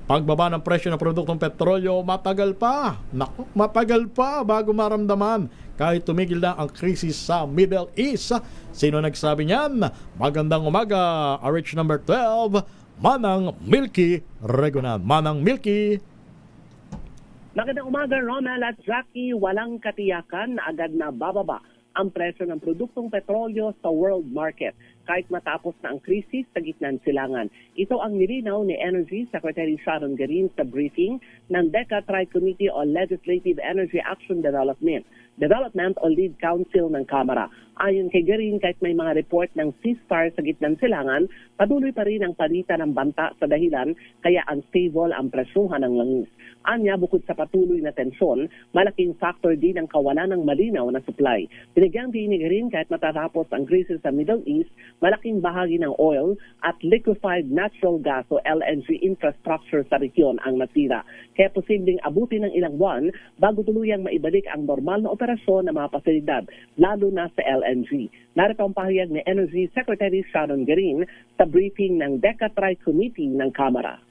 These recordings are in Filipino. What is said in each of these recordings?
pagbaba ng presyo ng produktong petrolyo, matagal pa. Naku, matagal pa bago maramdaman kahit tumigil na ang krisis sa Middle East. Sino nagsabi niyan? Magandang umaga, RH number 12, Manang Milky Regunan. Manang Milky. Magandang umaga, Ronald at Jackie. Walang katiyakan na agad na bababa ang presyo ng produktong petrolyo sa world market kahit matapos na ang krisis sa gitna ng silangan. Ito ang nilinaw ni Energy Secretary Sharon Garin sa briefing ng DECA Tri-Committee on Legislative Energy Action Development o Lead Council ng Kamara. Ayon kay Garin, kahit may mga report ng ceasefire sa gitna ng silangan, patuloy pa rin ang palitan ng banta sa dahilan kaya unstable ang presyuhan ng langis. Anya, bukod sa patuloy na tensyon, malaking factor din ang kawalan ng malinaw na supply. Binigyang dinig rin kahit matatapos ang krisis sa Middle East, malaking bahagi ng oil at liquefied natural gas o LNG infrastructure sa rehiyon ang nasira. Kaya posibleng abutin ng ilang buwan bago tuluyang maibalik ang normal na operasyon ng mga pasilidad, lalo na sa LNG. Narito ang pahayag ni Energy Secretary Sharon Garin sa briefing ng DECA Tri-Committee ng Kamara.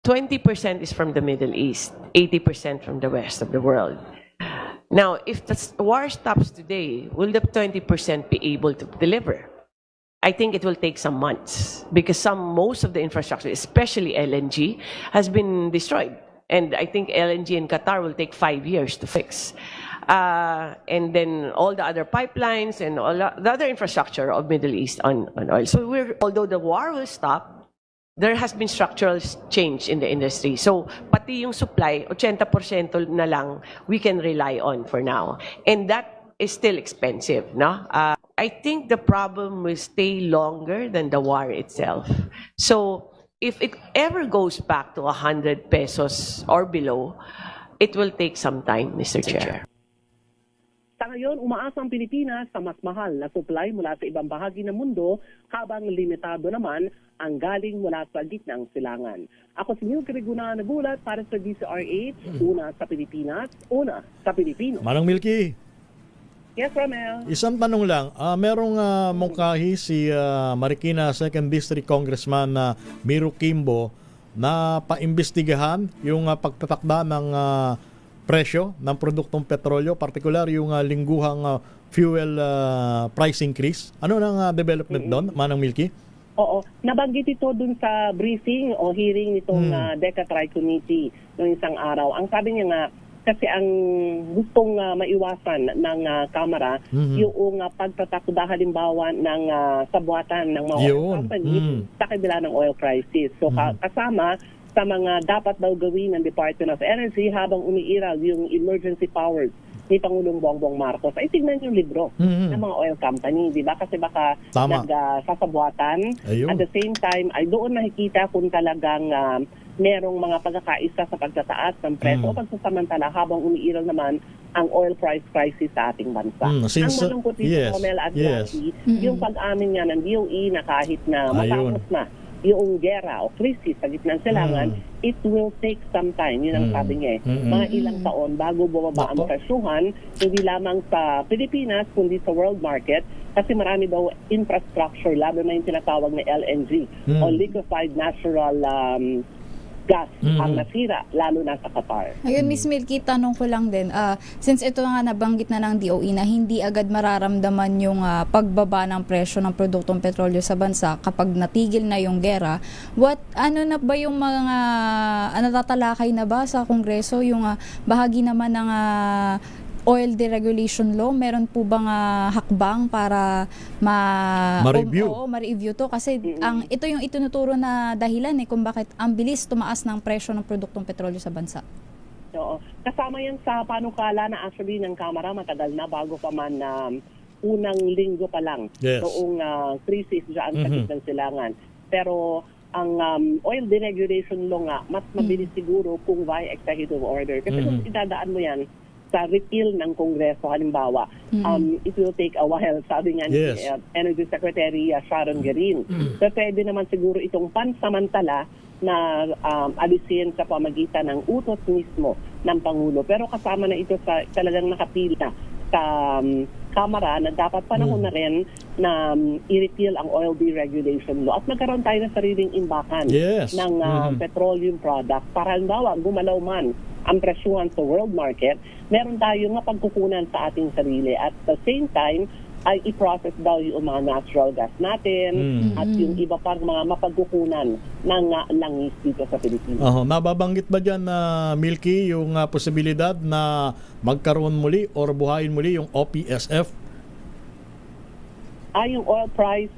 20% is from the Middle East, 80% from the rest of the world. Now, if the war stops today, will the 20% be able to deliver? I think it will take some months because most of the infrastructure, especially LNG, has been destroyed. And I think LNG in Qatar will take 5 years to fix. And then all the other pipelines and all the other infrastructure of Middle East on oil. So although the war will stop, there has been structural change in the industry. So, pati yung supply, 80% na lang we can rely on for now. And that is still expensive, no? I think the problem will stay longer than the war itself. So, if it ever goes back to 100 pesos or below, it will take some time, Mr. Chair. Sa ngayon, umaasa ang Pilipinas sa mas mahal na supply mula sa ibang bahagi ng mundo habang limitado naman ang galing mula sa gitnang silangan. Ako si Milky Regunan, nagulat para sa DCRH, una sa Pilipinas, una sa Pilipino. Manang Milky. Yes, Romel. Isang tanong lang, merong mungkahi si Marikina 2nd District Congressman Miro Kimbo na paimbestigahan yung pagtatakda ng presyo ng produktong petrolyo, partikular yung lingguhang fuel price increase. Ano nang development doon, Manang Milky? Oo, nabanggit ito dun sa briefing o hearing nitong DECA Tri-Committee noong isang araw. Ang sabi niya nga, kasi ang gustong maiwasan ng Kamara, yung pagtatakda halimbawa ng sabuatan ng mga oil company sa kabila ng oil crisis. So kasama sa mga dapat daw gawin ng Department of Energy habang umiiral yung emergency powers ni Pangulong Bongbong Marcos. Ay tignan yung libro ng mga oil company, di ba? Kasi baka nagsasabuatan. At the same time, ay doon nakikita kung talagang merong mga pagkakaisa sa pagtataas ng presyo o pagsasamantala habang umiiral naman ang oil price crisis sa ating bansa. Ang malungkot dito, Romel at Jackie, yung pag-amin nga ng DOE na kahit na matapos na yung gera o krisis sa gitna ng silangan, it will take some time. Yun ang sabi niya. Mga ilang taon bago bumaba ang presyuhan, hindi lamang sa Pilipinas, kundi sa world market, kasi marami daw infrastructure, lalo na yung tinatawag na LNG o liquefied natural gas ang nasira, lalo na sa Qatar. Ayun, Miss Milky, tanong ko lang din, since ito nga nabanggit na ng DOE na hindi agad mararamdaman yung pagbaba ng presyo ng produktong petrolyo sa bansa kapag natigil na yung gera, ano na ba yung mga natatalakay na ba sa Kongreso, yung bahagi naman ng oil deregulation law, meron po bang hakbang para ma-review to? Kasi ito yung itinuturo na dahilan kung bakit ang bilis tumaas ng presyo ng produktong petrolyo sa bansa. Oo. Kasama yan sa panukala na actually ng Kamara matagal na bago pa man unang linggo pa lang noong krisis dyan sa gitnang silangan. Pero ang oil deregulation law nga, mas mabilis siguro kung via executive order. Kasi kung idadaan mo yan sa repeal ng Kongreso, halimbawa, it will take a while, sabi nga ni Energy Secretary Sharon Garin. So pwede naman siguro itong pansamantala na alisin sa pamagitan ng utos mismo ng Pangulo. Pero kasama na ito sa talagang nakapila sa Kamara na dapat panahon na rin na i-repeal ang oil deregulation law at magkaroon tayo ng sariling imbakan Yes. ng petroleum product para halimbawa gumalaw man ang presyuhan sa world market, meron tayong mapagkukunan sa ating sarili at the same time ay i-process daw yung mga natural gas natin at yung iba pang mga mapagkukunan ng langis dito sa Pilipinas. Nababanggit ba dyan na Milky yung posibilidad na magkaroon muli or buhayin muli yung OPSF? Yung oil price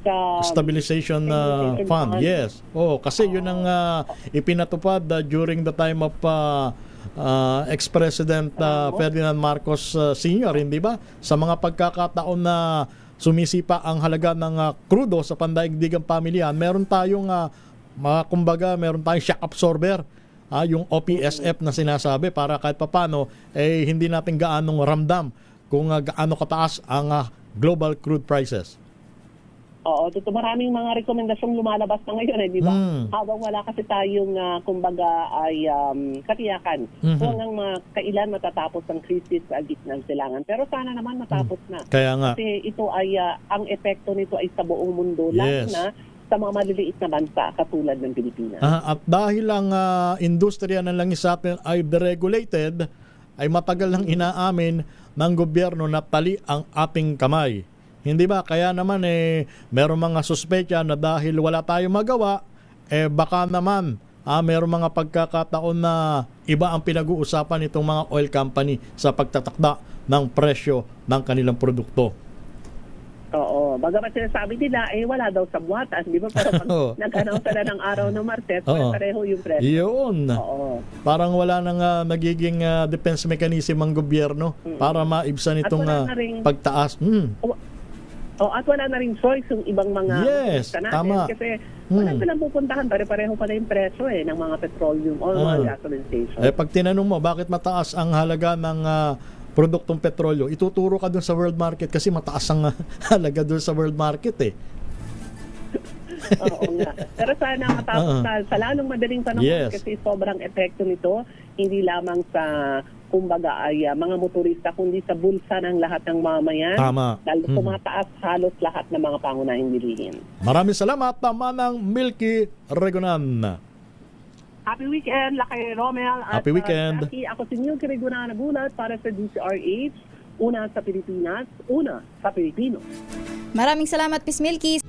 Stabilization Fund. Yes. Kasi yun ang ipinatupad during the time of ex-President Ferdinand Marcos Sr., hindi ba? Sa mga pagkakataon na sumisipa ang halaga ng krudo sa pandaigdigang pamilyan, meron tayong kumbaga, meron tayong shock absorber, yung OPSF na sinasabi para kahit papano hindi natin gaanong ramdam kung gaano kataas ang global crude prices. Oo, dito maraming mga rekomendasyong lumalabas na ngayon, di ba? Habang wala kasi tayong, kumbaga, ay katiyakan kung ang kailan matatapos ang krisis sa gitna ng silangan. Pero sana naman matapos na. Kaya nga. Kasi ito ay, ang epekto nito ay sa buong mundo, lalo na sa mga maliliit na bansa katulad ng Pilipinas. At dahil ang industriya ng langis sa atin ay deregulated, ay matagal nang inaamin ng gobyerno na tali ang ating kamay. Hindi ba? Kaya naman meron mga suspecha na dahil wala tayong magawa, baka naman meron mga pagkakataon na iba ang pinag-uusapan itong mga oil company sa pagtatakda ng presyo ng kanilang produkto. Oo. Bagamat sinasabi nila, wala daw sa buwatan, di ba? Pero pag nag-announce sila ng araw ng Martes, pareho yung presyo. Yun. Oo. Parang wala nang nagiging defense mechanism ang gobyerno para maibsan itong pagtaas. At wala na rin choice yung ibang mga natin. Tama. Kasi wala silang pupuntahan. Pare-pareho pa na yung presyo ng mga petroleum o mga gasoline station. Pag tinanong mo, bakit mataas ang halaga ng produktong petrolyo, ituturo ka dun sa world market kasi mataas ang halaga dun sa world market Oo nga. Pero sana matapos sa lalong madaling panahon kasi sobrang epekto nito, hindi lamang sa kumbaga ay mga motorista kundi sa bulsa ng lahat ng mamayan. Tama. Dahil tumataas halos lahat ng mga pangunahing bilihin. Maraming salamat, Manang Milky Regonan. Happy weekend, Lakay Romel. Happy weekend. Ako si Milky Regonan nagulat para sa DCRH. Una sa Pilipinas, una sa Pilipino. Maraming salamat, Miss Milky.